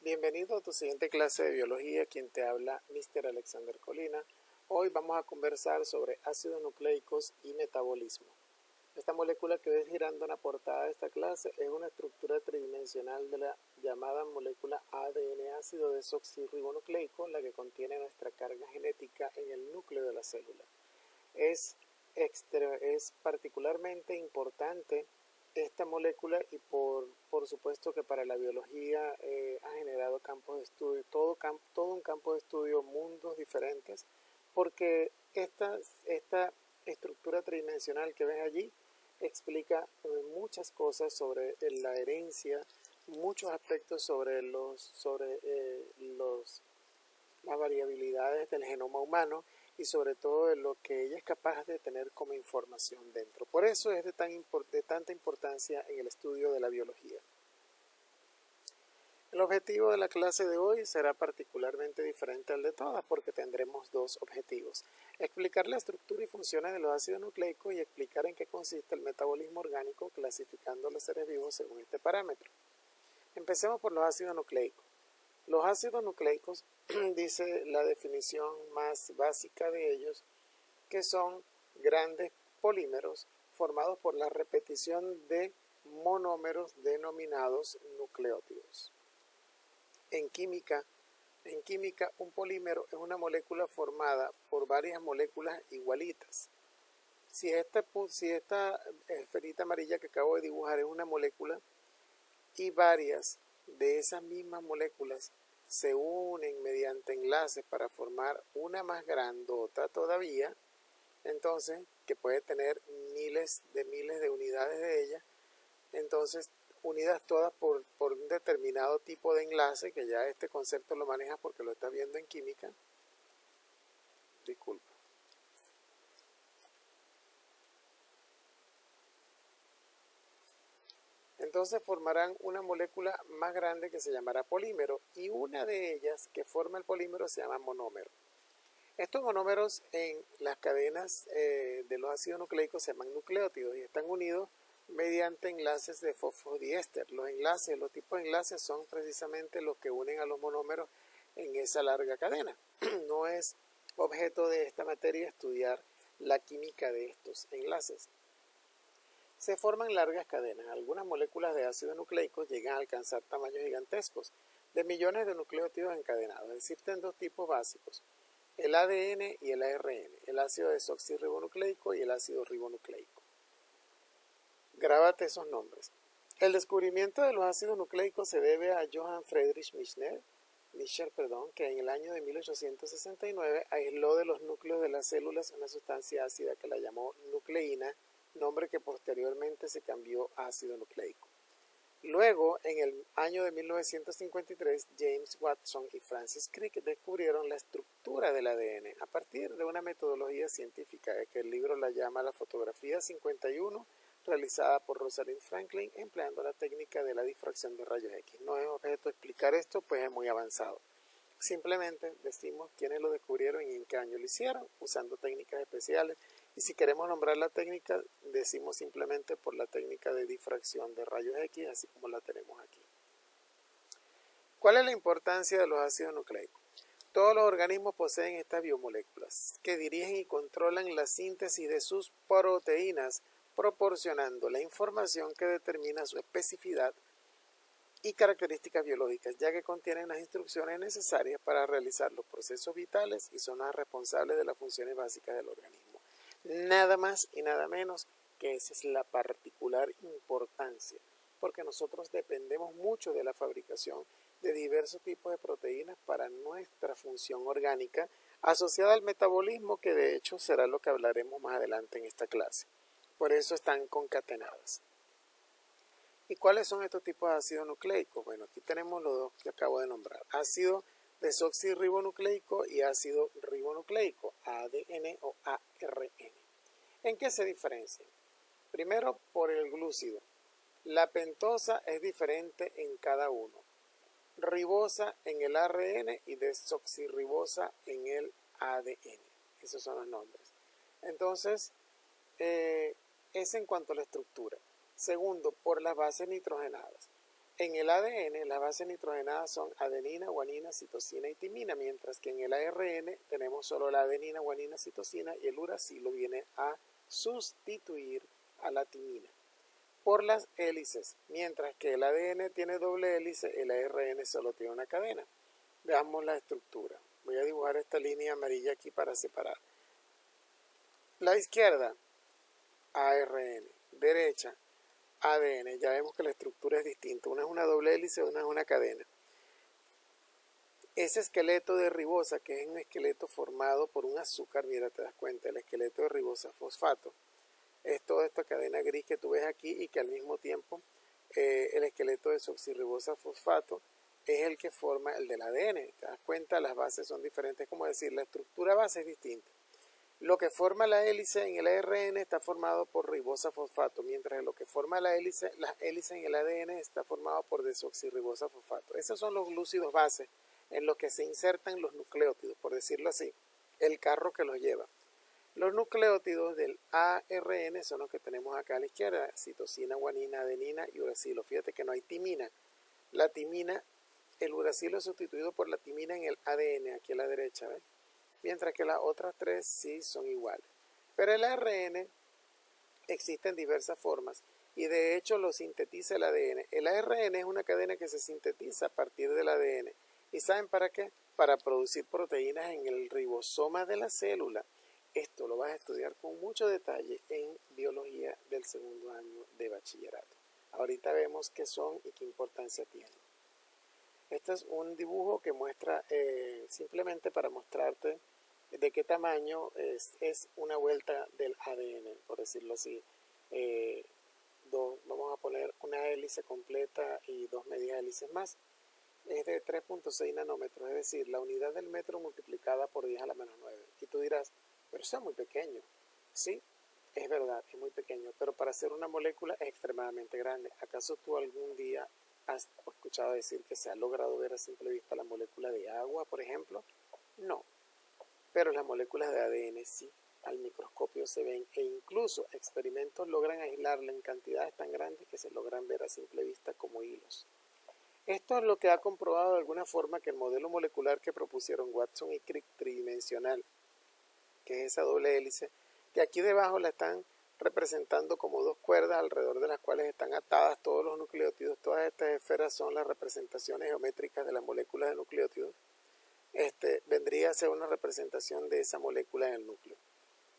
Bienvenido a tu siguiente clase de biología, quien te habla Mr. Alexander Colina. Hoy vamos a conversar sobre ácidos nucleicos y metabolismo. Esta molécula que ves girando en la portada de esta clase es una estructura tridimensional de la llamada molécula ADN ácido desoxirribonucleico, la que contiene nuestra carga genética en el núcleo de la célula. Es particularmente importante esta molécula y por supuesto que para la biología ha generado campos de estudio, todo un campo de estudio, mundos diferentes, porque esta estructura tridimensional que ves allí explica muchas cosas sobre la herencia, muchos aspectos sobre las variabilidades del genoma humano y sobre todo de lo que ella es capaz de tener como información dentro. Por eso es de tanta importancia en el estudio de la biología. El objetivo de la clase de hoy será particularmente diferente al de todas porque tendremos dos objetivos: explicar la estructura y funciones de los ácidos nucleicos y explicar en qué consiste el metabolismo orgánico clasificando a los seres vivos según este parámetro. Empecemos por los ácidos nucleicos. Los ácidos nucleicos, dice la definición más básica de ellos, que son grandes polímeros formados por la repetición de monómeros denominados nucleótidos. En química, un polímero es una molécula formada por varias moléculas igualitas. Si esta esferita amarilla que acabo de dibujar es una molécula y varias de esas mismas moléculas se unen mediante enlaces para formar una más grandota todavía, entonces que puede tener miles de unidades de ella, entonces unidas todas por un determinado tipo de enlace, que ya este concepto lo manejas porque lo estás viendo en química. Disculpa. Entonces formarán una molécula más grande que se llamará polímero, y una de ellas que forma el polímero se llama monómero. Estos monómeros en las cadenas de los ácidos nucleicos se llaman nucleótidos y están unidos mediante enlaces de fosfodiéster. Los tipos de enlaces son precisamente los que unen a los monómeros en esa larga cadena. No es objeto de esta materia estudiar la química de estos enlaces. Se forman largas cadenas. Algunas moléculas de ácidos nucleicos llegan a alcanzar tamaños gigantescos, de millones de nucleótidos encadenados. Existen dos tipos básicos: el ADN y el ARN, el ácido desoxirribonucleico y el ácido ribonucleico. Grábate esos nombres. El descubrimiento de los ácidos nucleicos se debe a Johann Friedrich Michel, que en el año de 1869 aisló de los núcleos de las células una sustancia ácida que la llamó nucleína, nombre que posteriormente se cambió a ácido nucleico. Luego, en el año de 1953, James Watson y Francis Crick descubrieron la estructura del ADN a partir de una metodología científica que el libro la llama la fotografía 51, realizada por Rosalind Franklin empleando la técnica de la difracción de rayos X. No es objeto explicar esto, pues es muy avanzado. Simplemente decimos quiénes lo descubrieron y en qué año lo hicieron, usando técnicas especiales. Y si queremos nombrar la técnica, decimos simplemente por la técnica de difracción de rayos X, así como la tenemos aquí. ¿Cuál es la importancia de los ácidos nucleicos? Todos los organismos poseen estas biomoléculas que dirigen y controlan la síntesis de sus proteínas, proporcionando la información que determina su especificidad y características biológicas, ya que contienen las instrucciones necesarias para realizar los procesos vitales y son las responsables de las funciones básicas del organismo. Nada más y nada menos que esa es la particular importancia, porque nosotros dependemos mucho de la fabricación de diversos tipos de proteínas para nuestra función orgánica, asociada al metabolismo, que de hecho será lo que hablaremos más adelante en esta clase. Por eso están concatenadas. ¿Y cuáles son estos tipos de ácidos nucleicos? Bueno, aquí tenemos los dos que acabo de nombrar: ácido desoxirribonucleico y ácido ribonucleico, ADN o ARN. ¿En qué se diferencian? Primero, por el glúcido. La pentosa es diferente en cada uno. Ribosa en el ARN y desoxirribosa en el ADN. Esos son los nombres. Entonces, es en cuanto a la estructura. Segundo, por las bases nitrogenadas. En el ADN, las bases nitrogenadas son adenina, guanina, citosina y timina, mientras que en el ARN tenemos solo la adenina, guanina, citosina y el uracilo viene a sustituir a la timina por las hélices, mientras que el ADN tiene doble hélice, el ARN solo tiene una cadena. Veamos la estructura. Voy a dibujar esta línea amarilla aquí para separar. La izquierda, ARN, derecha, ADN. Ya vemos que la estructura es distinta. Una es una doble hélice, una es una cadena. Ese esqueleto de ribosa, que es un esqueleto formado por un azúcar, mira, te das cuenta, el esqueleto de ribosa fosfato, es toda esta cadena gris que tú ves aquí y que al mismo tiempo el esqueleto de desoxirribosa fosfato es el que forma el del ADN. Te das cuenta, las bases son diferentes, como decir, la estructura base es distinta. Lo que forma la hélice en el ARN está formado por ribosa fosfato, mientras que lo que forma las hélices en el ADN está formado por desoxirribosa fosfato. Esos son los glúcidos bases en los que se insertan los nucleótidos, por decirlo así, el carro que los lleva. Los nucleótidos del ARN son los que tenemos acá a la izquierda, citosina, guanina, adenina y uracilo. Fíjate que no hay timina. La timina, el uracilo es sustituido por la timina en el ADN, aquí a la derecha, ¿ves? Mientras que las otras tres sí son iguales. Pero el ARN existe en diversas formas y de hecho lo sintetiza el ADN. El ARN es una cadena que se sintetiza a partir del ADN. ¿Y saben para qué? Para producir proteínas en el ribosoma de la célula. Esto lo vas a estudiar con mucho detalle en biología del segundo año de bachillerato. Ahorita vemos qué son y qué importancia tienen. Este es un dibujo que muestra simplemente para mostrarte de qué tamaño es una vuelta del ADN, por decirlo así. Vamos a poner una hélice completa y dos medias hélices más. Es de 3.6 nanómetros, es decir, la unidad del metro multiplicada por 10 a la menos 9. Y tú dirás, pero eso es muy pequeño. Sí, es verdad, es muy pequeño, pero para hacer una molécula es extremadamente grande. ¿Acaso tú algún día has escuchado decir que se ha logrado ver a simple vista la molécula de agua, por ejemplo? No, pero las moléculas de ADN sí, al microscopio se ven e incluso experimentos logran aislarla en cantidades tan grandes que se logran ver a simple vista como hilos. Esto es lo que ha comprobado de alguna forma que el modelo molecular que propusieron Watson y Crick tridimensional, que es esa doble hélice, que aquí debajo la están representando como dos cuerdas alrededor de las cuales están atadas todos los nucleótidos. Todas estas esferas son las representaciones geométricas de las moléculas de nucleótidos. Vendría a ser una representación de esa molécula en el núcleo.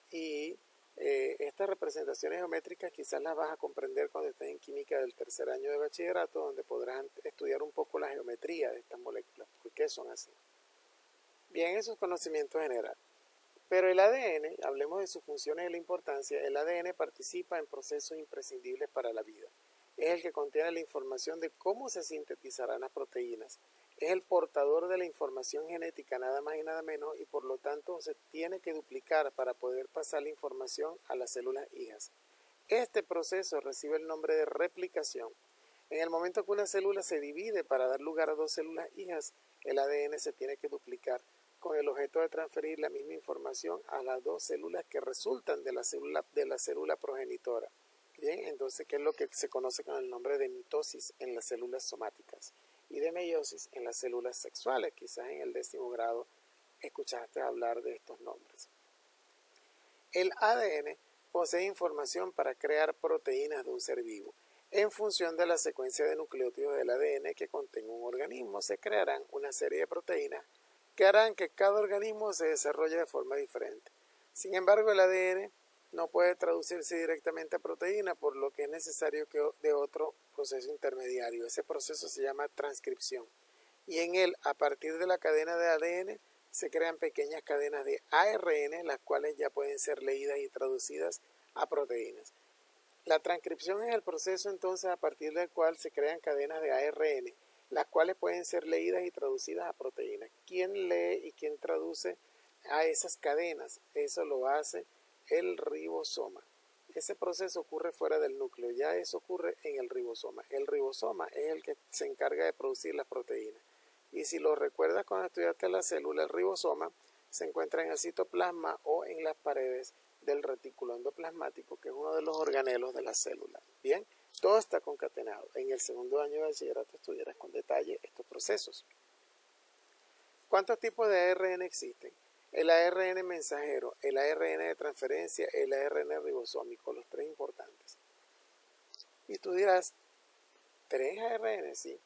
Y estas representaciones geométricas quizás las vas a comprender cuando estés en química del tercer año de bachillerato, donde podrás estudiar un poco la geometría de estas moléculas, por qué son así. Bien, eso es conocimiento general. Pero el ADN, hablemos de sus funciones y la importancia, el ADN participa en procesos imprescindibles para la vida. Es el que contiene la información de cómo se sintetizarán las proteínas. Es el portador de la información genética, nada más y nada menos, y por lo tanto se tiene que duplicar para poder pasar la información a las células hijas. Este proceso recibe el nombre de replicación. En el momento que una célula se divide para dar lugar a dos células hijas, el ADN se tiene que duplicar con el objeto de transferir la misma información a las dos células que resultan de la célula progenitora. Bien, entonces, ¿qué es lo que se conoce con el nombre de mitosis en las células somáticas y de meiosis en las células sexuales? Quizás en el 10º grado escuchaste hablar de estos nombres. El ADN posee información para crear proteínas de un ser vivo. En función de la secuencia de nucleótidos del ADN que contenga un organismo, se crearán una serie de proteínas que harán que cada organismo se desarrolle de forma diferente. Sin embargo, el ADN no puede traducirse directamente a proteína, por lo que es necesario de otro proceso intermediario. Ese proceso se llama transcripción. Y en él, a partir de la cadena de ADN, se crean pequeñas cadenas de ARN, las cuales ya pueden ser leídas y traducidas a proteínas. La transcripción es el proceso entonces a partir del cual se crean cadenas de ARN, las cuales pueden ser leídas y traducidas a proteínas. ¿Quién lee y quién traduce a esas cadenas? Eso lo hace el ribosoma. Ese proceso ocurre fuera del núcleo, ya eso ocurre en el ribosoma. El ribosoma es el que se encarga de producir las proteínas. Y si lo recuerdas cuando estudiaste la célula, el ribosoma se encuentra en el citoplasma o en las paredes del retículo endoplasmático, que es uno de los organelos de la célula. Bien, Todo está concatenado. En el segundo año de bachillerato estudiarás con detalle estos procesos. ¿Cuántos tipos de ARN existen? El ARN mensajero, el ARN de transferencia, el ARN ribosómico, los tres importantes. Y tú dirás, ¿tres ARN? Sí.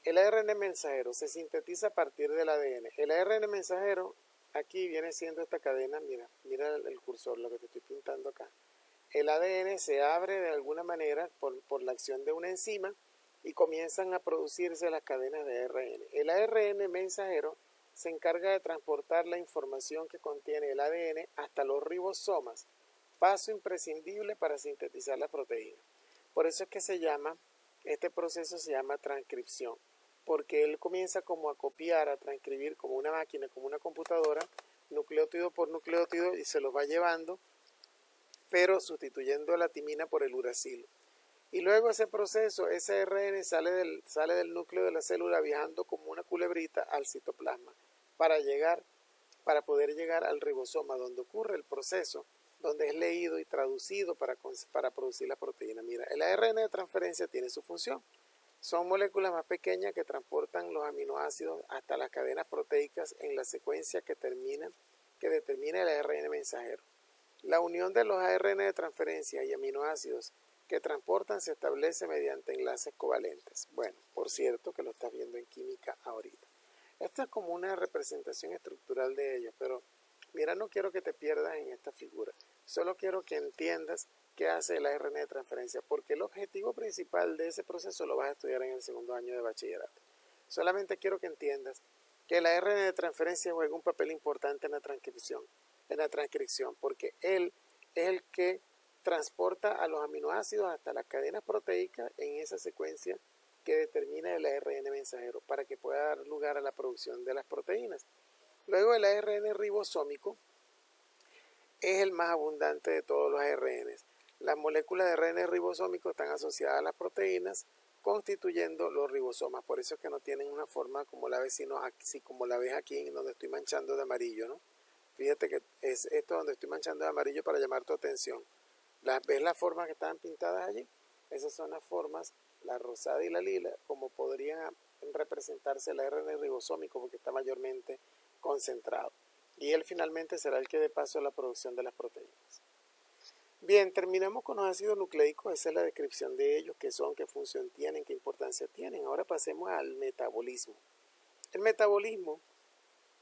El ARN mensajero se sintetiza a partir del ADN. El ARN mensajero aquí viene siendo esta cadena, mira el cursor, lo que te estoy pintando acá. El ADN se abre de alguna manera por la acción de una enzima y comienzan a producirse las cadenas de ARN. El ARN mensajero se encarga de transportar la información que contiene el ADN hasta los ribosomas, paso imprescindible para sintetizar la proteína. Por eso es que este proceso se llama transcripción, porque él comienza como a copiar, a transcribir como una máquina, como una computadora, nucleótido por nucleótido y se los va llevando, pero sustituyendo la timina por el uracilo. Y luego ese proceso, ese ARN sale del núcleo de la célula viajando como una culebrita al citoplasma para poder llegar al ribosoma, donde ocurre el proceso, donde es leído y traducido para producir la proteína. Mira, el ARN de transferencia tiene su función. Son moléculas más pequeñas que transportan los aminoácidos hasta las cadenas proteicas en la secuencia que determina el ARN mensajero. La unión de los ARN de transferencia y aminoácidos que transportan se establece mediante enlaces covalentes. Bueno, por cierto que lo estás viendo en química ahorita. Esto es como una representación estructural de ellos, pero mira, no quiero que te pierdas en esta figura. Solo quiero que entiendas qué hace el ARN de transferencia, porque el objetivo principal de ese proceso lo vas a estudiar en el segundo año de bachillerato. Solamente quiero que entiendas que el ARN de transferencia juega un papel importante en la transcripción, porque él es el que transporta a los aminoácidos hasta las cadenas proteicas en esa secuencia que determina el ARN mensajero para que pueda dar lugar a la producción de las proteínas. Luego el ARN ribosómico es el más abundante de todos los ARNs. Las moléculas de ARN ribosómico están asociadas a las proteínas, constituyendo los ribosomas. Por eso es que no tienen una forma como la ves, sino así como la ves aquí, en donde estoy manchando de amarillo, ¿no? Fíjate que es esto donde estoy manchando de amarillo para llamar tu atención. ¿Ves las formas que están pintadas allí? Esas son las formas, la rosada y la lila, como podrían representarse el ARN ribosómico, porque está mayormente concentrado. Y él finalmente será el que dé paso a la producción de las proteínas. Bien, terminamos con los ácidos nucleicos. Esa es la descripción de ellos, qué son, qué función tienen, qué importancia tienen. Ahora pasemos al metabolismo. El metabolismo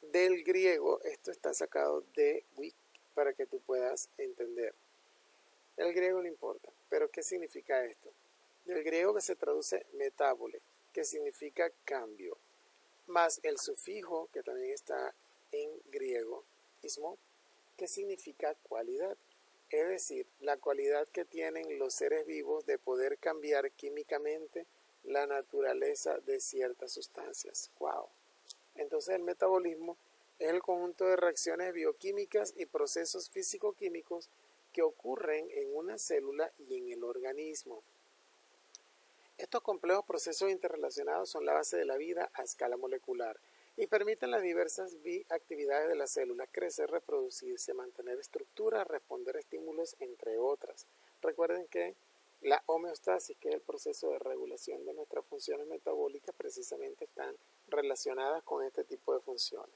del griego, esto está sacado de Wiki para que tú puedas entender. El griego no importa, pero ¿qué significa esto? Del griego que se traduce metábole, que significa cambio, más el sufijo que también está en griego, ismo, que significa cualidad. Es decir, la cualidad que tienen los seres vivos de poder cambiar químicamente la naturaleza de ciertas sustancias. ¡Wow! Entonces el metabolismo es el conjunto de reacciones bioquímicas y procesos físico-químicos que ocurren en una célula y en el organismo. Estos complejos procesos interrelacionados son la base de la vida a escala molecular y permiten las diversas actividades de las células: crecer, reproducirse, mantener estructura, responder a estímulos, entre otras. Recuerden que la homeostasis, que es el proceso de regulación de nuestras funciones metabólicas, precisamente están relacionadas con este tipo de funciones.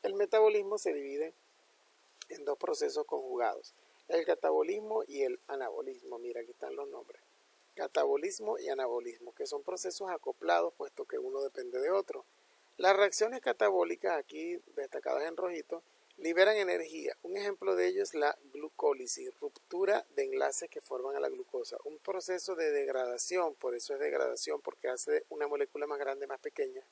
El metabolismo se divide en dos procesos conjugados: el catabolismo y el anabolismo. Mira, aquí están los nombres. Catabolismo y anabolismo, que son procesos acoplados, puesto que uno depende de otro. Las reacciones catabólicas, aquí destacadas en rojito, liberan energía. Un ejemplo de ello es la glucólisis, ruptura de enlaces que forman a la glucosa. Un proceso de degradación, por eso es degradación, porque hace una molécula más grande, más pequeña,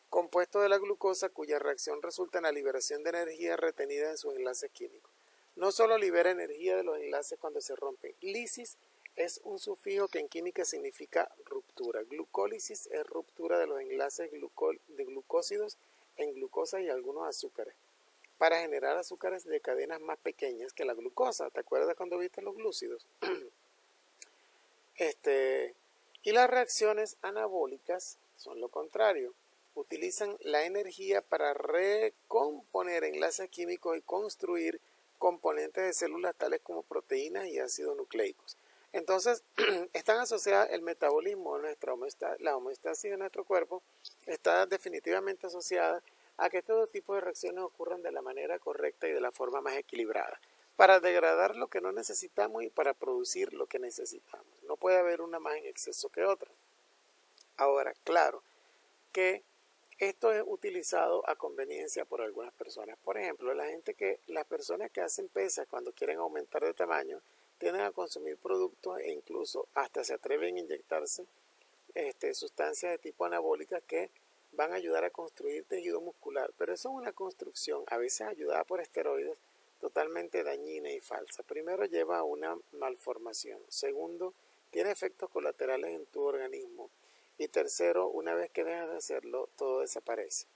compuesto de la glucosa, cuya reacción resulta en la liberación de energía retenida en sus enlaces químicos. No solo libera energía de los enlaces cuando se rompen. Lisis es un sufijo que en química significa ruptura. Glucólisis es ruptura de los enlaces de glucósidos en glucosa y algunos azúcares, para generar azúcares de cadenas más pequeñas que la glucosa. ¿Te acuerdas cuando viste los glúcidos? Y las reacciones anabólicas son lo contrario. Utilizan la energía para recomponer enlaces químicos y construir componentes de células tales como proteínas y ácidos nucleicos. Entonces, están asociadas el metabolismo, la homeostasis de nuestro cuerpo está definitivamente asociada a que todo tipo de reacciones ocurran de la manera correcta y de la forma más equilibrada, para degradar lo que no necesitamos y para producir lo que necesitamos. No puede haber una más en exceso que otra. Ahora, claro que esto es utilizado a conveniencia por algunas personas. Por ejemplo, las personas que hacen pesas cuando quieren aumentar de tamaño tienden a consumir productos e incluso hasta se atreven a inyectarse sustancias de tipo anabólica que van a ayudar a construir tejido muscular. Pero eso es una construcción, a veces ayudada por esteroides, totalmente dañina y falsa. Primero, lleva a una malformación. Segundo, tiene efectos colaterales en tu organismo. Y tercero, una vez que dejas de hacerlo, todo desaparece.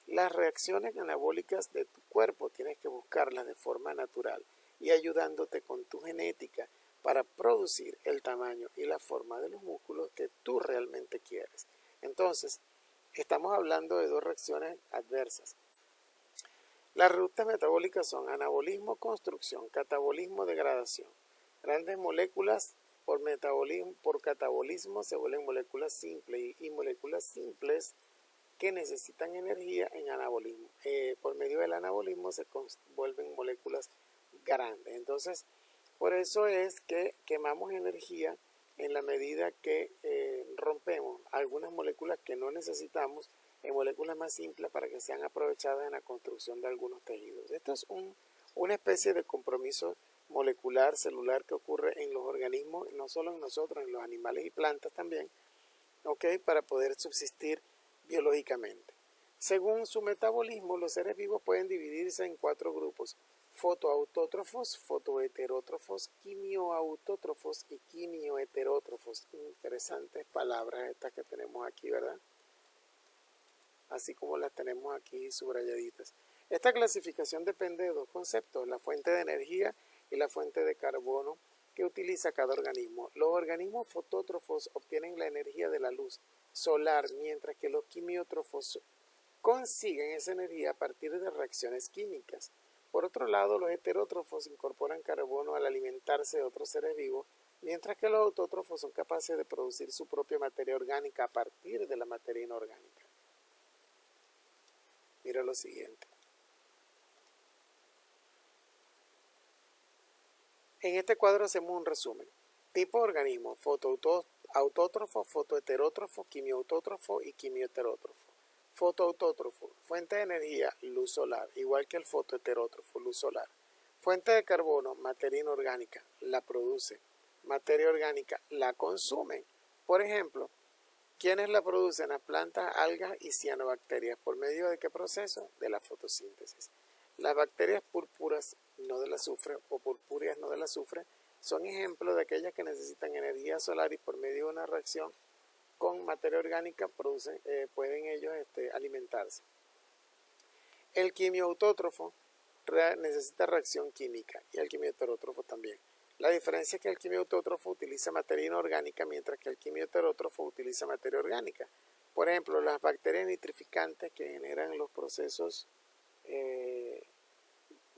Las reacciones anabólicas de tu cuerpo tienes que buscarlas de forma natural y ayudándote con tu genética para producir el tamaño y la forma de los músculos que tú realmente quieres. Entonces, estamos hablando de dos reacciones adversas. Las rutas metabólicas son anabolismo, construcción, catabolismo, degradación. Grandes moléculas por catabolismo se vuelven moléculas simples y moléculas simples que necesitan energía en anabolismo. Por medio del anabolismo se vuelven moléculas grandes. Entonces, por eso es que quemamos energía en la medida que rompemos algunas moléculas que no necesitamos en moléculas más simples para que sean aprovechadas en la construcción de algunos tejidos. Esto es una especie de compromiso molecular, celular que ocurre en los organismos, no solo en nosotros, en los animales y plantas también, para poder subsistir biológicamente. Según su metabolismo, los seres vivos pueden dividirse en 4 grupos: fotoautótrofos, fotoheterótrofos, quimioautótrofos y quimioheterótrofos. Interesantes palabras estas que tenemos aquí, ¿verdad? Así como las tenemos aquí subrayaditas. Esta clasificación depende de dos conceptos: la fuente de energía y la fuente de carbono que utiliza cada organismo. Los organismos fotótrofos obtienen la energía de la luz solar, mientras que los quimiótrofos consiguen esa energía a partir de reacciones químicas. Por otro lado, los heterótrofos incorporan carbono al alimentarse de otros seres vivos, mientras que los autótrofos son capaces de producir su propia materia orgánica a partir de la materia inorgánica. Mira lo siguiente. En este cuadro hacemos un resumen. Tipo de organismo: fotoautótrofo, fotoheterótrofo, quimioautótrofo y quimioheterótrofo. Fotoautótrofo: fuente de energía, luz solar, igual que el fotoheterótrofo, luz solar. Fuente de carbono, materia inorgánica, la produce. Materia orgánica, la consumen. Por ejemplo, ¿quiénes la producen? Las plantas, algas y cianobacterias. ¿Por medio de qué proceso? De la fotosíntesis. Las bacterias púrpuras no del azufre o purpúreas no del azufre son ejemplos de aquellas que necesitan energía solar y por medio de una reacción con materia orgánica pueden ellos alimentarse. El quimioautótrofo necesita reacción química y el quimioheterótrofo también. La diferencia es que el quimioautótrofo utiliza materia inorgánica mientras que el quimioheterótrofo utiliza materia orgánica. Por ejemplo, las bacterias nitrificantes que generan los procesos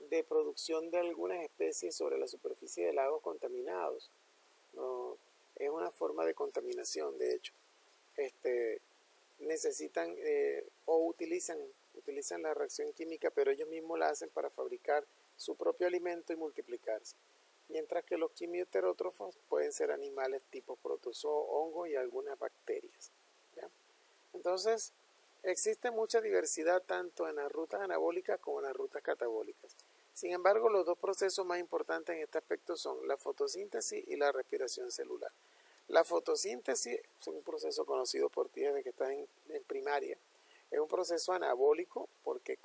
de producción de algunas especies sobre la superficie de lagos contaminados. No, es una forma de contaminación, de hecho. Necesitan o utilizan la reacción química, pero ellos mismos la hacen para fabricar su propio alimento y multiplicarse. Mientras que los quimioheterótrofos pueden ser animales tipo protozoo, hongos y algunas bacterias. ¿Ya? Entonces, existe mucha diversidad tanto en las rutas anabólicas como en las rutas catabólicas. Sin embargo, los dos procesos más importantes en este aspecto son la fotosíntesis y la respiración celular. La fotosíntesis es un proceso conocido por ti desde que estás en primaria. Es un proceso anabólico porque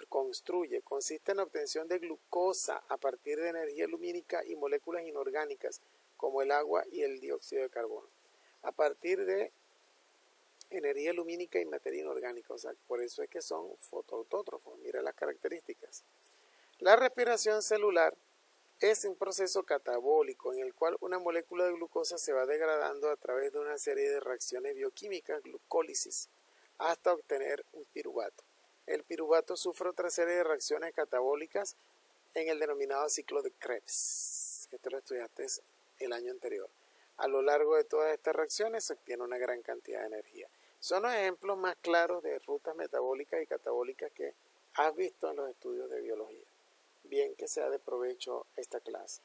consiste en la obtención de glucosa a partir de energía lumínica y moléculas inorgánicas como el agua y el dióxido de carbono. A partir de energía lumínica y materia inorgánica, o sea, por eso es que son fotoautótrofos. Mira las características. La respiración celular es un proceso catabólico en el cual una molécula de glucosa se va degradando a través de una serie de reacciones bioquímicas, glucólisis, hasta obtener un piruvato. El piruvato sufre otra serie de reacciones catabólicas en el denominado ciclo de Krebs. Esto lo estudiaste el año anterior. A lo largo de todas estas reacciones se obtiene una gran cantidad de energía. Son los ejemplos más claros de rutas metabólicas y catabólicas que has visto en los estudios de biología. Bien que sea de provecho esta clase.